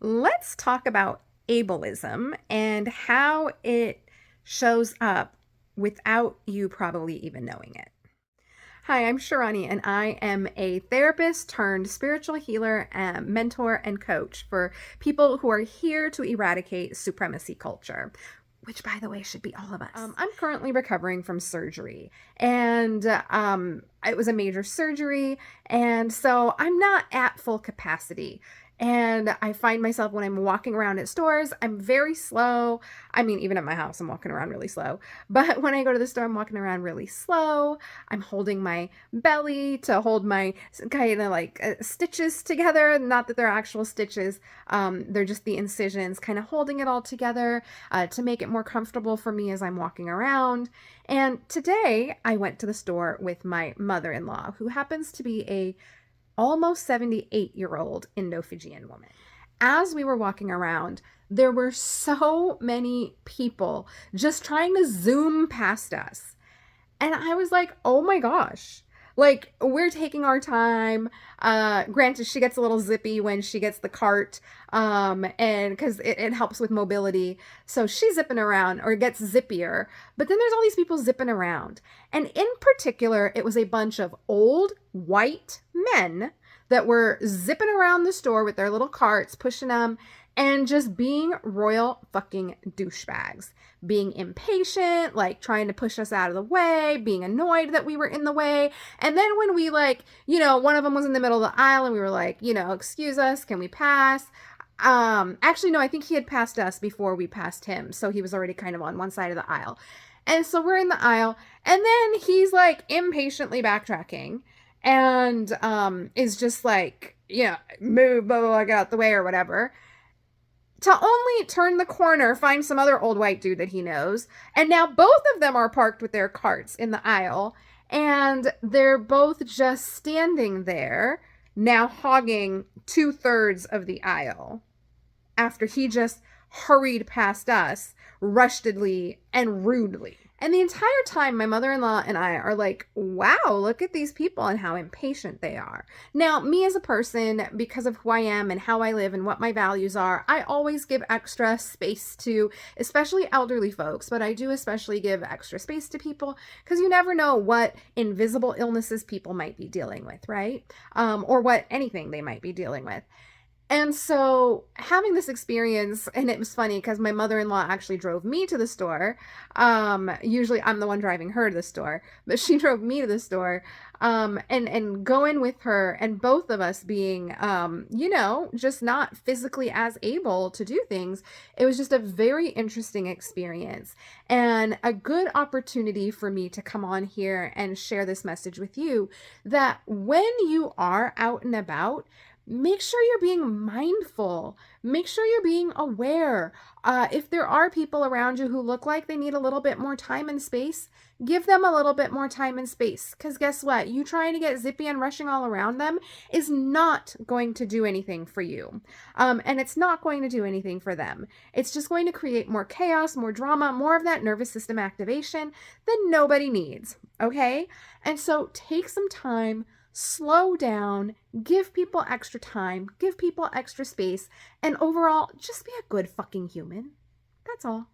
Let's talk about ableism and how it shows up without you probably even knowing it. Hi, I'm Sharani, and I am a therapist turned spiritual healer, mentor, and coach for people who are here to eradicate supremacy culture, which, by the way, should be all of us. I'm currently recovering from surgery, and it was a major surgery, and so I'm not at full capacity. And I find myself when I'm walking around at stores, I'm very slow. I mean, even at my house, I'm walking around really slow. But when I go to the store, I'm walking around really slow. I'm holding my belly to hold my kind of like stitches together. Not that they're actual stitches, they're just the incisions, kind of holding it all together to make it more comfortable for me as I'm walking around. And today I went to the store with my mother-in-law, who happens to be a almost 78-year-old Indo-Fijian woman. As we were walking around, there were so many people just trying to zoom past us. And I was like, oh my gosh. Like, we're taking our time. Granted, she gets a little zippy when she gets the cart, and because it helps with mobility. So she's zipping around or gets zippier. But then there's all these people zipping around. And in particular, it was a bunch of old white men that were zipping around the store with their little carts, pushing them, and just being royal fucking douchebags. Being impatient, like trying to push us out of the way, being annoyed that we were in the way. And then when we one of them was in the middle of the aisle and we were like, excuse us, can we pass? Actually, no, I think he had passed us before we passed him. So he was already kind of on one side of the aisle. And so we're in the aisle, and then he's like impatiently backtracking and is just like, move, blah, blah, blah, get out the way or whatever, to only turn the corner, find some other old white dude that he knows. And now both of them are parked with their carts in the aisle. And they're both just standing there, now hogging 2/3 of the aisle after he just hurried past us rushedly and rudely. And the entire time, my mother-in-law and I are like, wow, look at these people and how impatient they are. Now, me as a person, because of who I am and how I live and what my values are, I always give extra space to, especially elderly folks, but I do especially give extra space to people because you never know what invisible illnesses people might be dealing with, right? Or what anything they might be dealing with. And so having this experience, and it was funny because my mother-in-law actually drove me to the store. Usually I'm the one driving her to the store, but she drove me to the store. And going with her and both of us being, just not physically as able to do things. It was just a very interesting experience and a good opportunity for me to come on here and share this message with you that when you are out and about, make sure you're being mindful. Make sure you're being aware. If there are people around you who look like they need a little bit more time and space, give them a little bit more time and space. Because guess what? You trying to get zippy and rushing all around them is not going to do anything for you. And it's not going to do anything for them. It's just going to create more chaos, more drama, more of that nervous system activation that nobody needs. Okay? And so take some time, slow down, give people extra time, give people extra space, and overall, just be a good fucking human. That's all.